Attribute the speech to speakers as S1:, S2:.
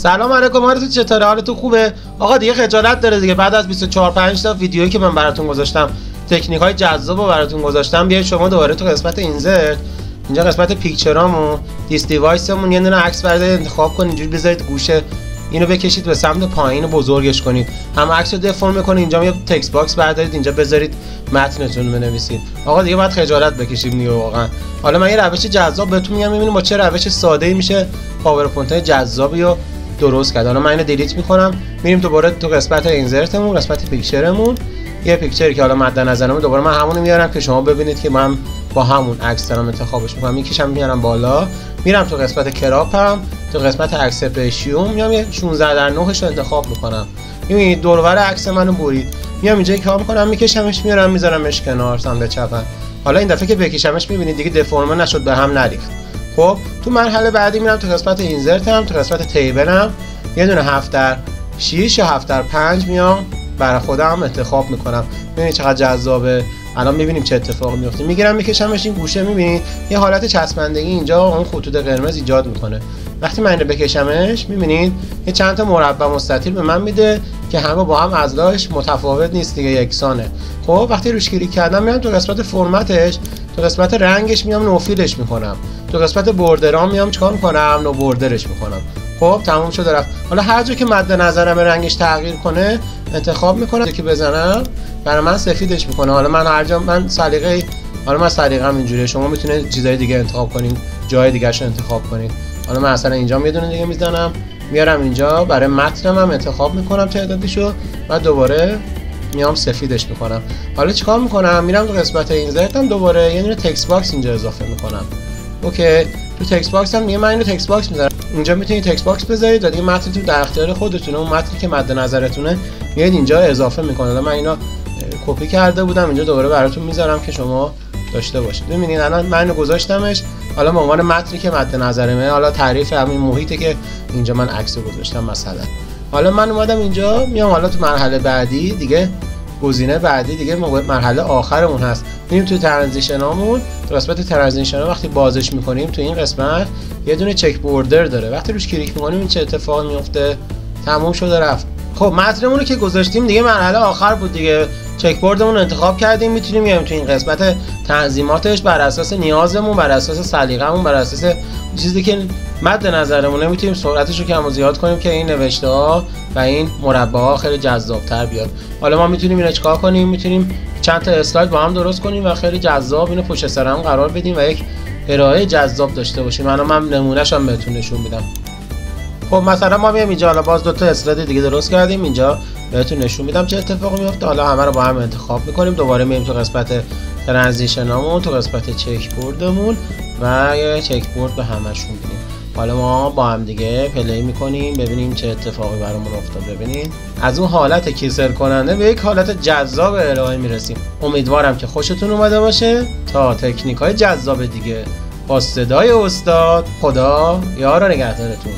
S1: سلام علیکم، حالتون چطوره؟ حالتون خوبه؟ آقا دیگه خجالت داره دیگه، بعد از 24-5 تا ویدیویی که من براتون گذاشتم، تکنیک‌های جذابو براتون گذاشتم، بیاید شما دوباره تو قسمت اینزرت، اینجا قسمت پیکچرامون، دیس دیوایسمون، یه دونه عکس بردارید انتخاب کنید، اینجوری بذارید گوشه اینو بکشید به سمت پایین و بزرگش کنید. هم عکس رو دفرم می‌کنید، اینجا یه تکست باکس بردارید، اینجا بذارید متنتون رو بنویسید. آقا دیگه باید خجالت بکشیم دیگه واقعا. حالا من یه روش جذاب بهتون میگم، ببینیم با چه روش ساده‌ای میشه پاورپوینت‌های جذابی رو درست کرد. حالا من اینو دیلیت می‌کنم، میریم دوباره تو قسمت اینزرتمون، قسمت پیکچرمون، یه پیکچری که حالا مد نظرمه، دوباره من همون رو میارم که شما ببینید که من با همون عکس دارم انتخابش می‌کنم. میکشم میارم بالا، میرم تو قسمت کراپم، تو قسمت اکسپت ریشیو میام یه 16:9 رو انتخاب میکنم. میبینید دور و بر عکس منو برید، میام اینجا کار میکنم، میکشمش میارم میذارمش کنار سمت چپم. حالا این دفعه که بکشمش میبینید دیگه دفرمه نشد، به هم نریخت. خب تو مرحله بعدی میرم تو قسمت اینزرتم، تو قسمت تیبلم یه دونه 7x6 یا 7x5 میام برای خودم انتخاب میکنم. ببینید چقدر جذابه. الان میبینیم چه اتفاقی میفته. میگیرم میکشمش این گوشه، میبینید یه حالت چسبندگی اینجا اون خطوط قرمز ایجاد میکنه. وقتی من اینو بکشمش میبینید یه چند تا مربع مستطیل به من میده که همه با هم اضلاعش متفاوت نیست دیگه، یکسانه. خب وقتی روش کلیک کردم میام تو قسمت فرمتش، تو قسمت رنگش میام نوفیلش میکنم، تو قسمت بوردرام میام چیکار میکنم؟ نو بوردرش میکنم. خب تموم شد رفت. حالا هر جا که مد نظرم رنگش تغییر کنه انتخاب میکنم که بزنم برای من سفیدش میکنه. حالا من هر جا من سلیقه‌ام اینجوریه، شما میتونید چیزای دیگه انتخاب کنین، جای دیگه‌شو انتخاب کنین. حالا من مثلا اینجا یه دونه دیگه میزنم، میارم اینجا برای متنم هم انتخاب میکنم تعدادیشو، بعد دوباره میام سفیدش میکنم. حالا چیکار میکنم؟ میرم تو قسمت اینزرتم، دوباره یه دونه تکست باکس اینجا اضافه میکنم. اوکی، تو تکست باکس هم میگه من اینو تکست باکس میذارم. اینجا میتونید تکست باکس بذارید و دیگه متنتون در اختیار خودتونه، اون متنی که مد نظرتونه میاد اینجا اضافه میکنه. حالا من اینو کپی کرده بودم، اینجا دوباره براتون میذارم که شما داشته باشید. ببینید الان من اینو گذاشتمش، حالا به عنوان متنی که مد نظرمه، حالا تعریف همین محیطه که اینجا من عکس گذاشتم مثلا. حالا من اومدم اینجا، میام حالا تو مرحله بعدی دیگه، گزینه بعدی دیگه مرحله آخرمون هست. میریم تو ترانزیشنامون، تو قسمت ترانزیشن وقتی بازش میکنیم تو این قسمت یه دونه چک بوردر داره. وقتی روش کلیک میکنیم این چه اتفاقی میفته؟ تموم شده رفت. خب متنمون رو که گذاشتیم دیگه مرحله آخر بود دیگه، چک بوردمون رو انتخاب کردیم، میتونیم بیایم تو این قسمت تنظیماتش بر اساس نیازمون، بر اساس سلیقه‌مون، بر اساس چیزی که مد نظرمونه میتونیم سرعتش رو کم و زیاد کنیم که این نوشته‌ها و این مربع‌ها خیلی جذاب‌تر بیاد. حالا ما میتونیم اینو چیکار کنیم؟ میتونیم چند تا اسلاید با هم درست کنیم و خیلی جذاب اینو پشت سر هم قرار بدیم و یک ارائه جذاب داشته باشیم. من نمونه‌اش هم بهتون نشون میدم. خب مثلا ما میام اینجا، حالا باز دو تا اسلاید دیگه درست کردیم، اینجا بهتون نشون میدم چه اتفاقی میفته. حالا همه رو با هم انتخاب میکنیم، دوباره میایم تو قسمت ترانزیشنامون، تو قسمت چک بوردمون و یه چک بورد به همشون میدیم. حالا ما با هم دیگه پلی میکنیم ببینیم چه اتفاقی برامون افتاد. ببینید از اون حالت کیسل کننده به یک حالت جذاب ارائه میرسیم. امیدوارم که خوشتون اومده باشه. تا تکنیک‌های جذاب دیگه با صدای استاد، خدا یار و نگهدارتون.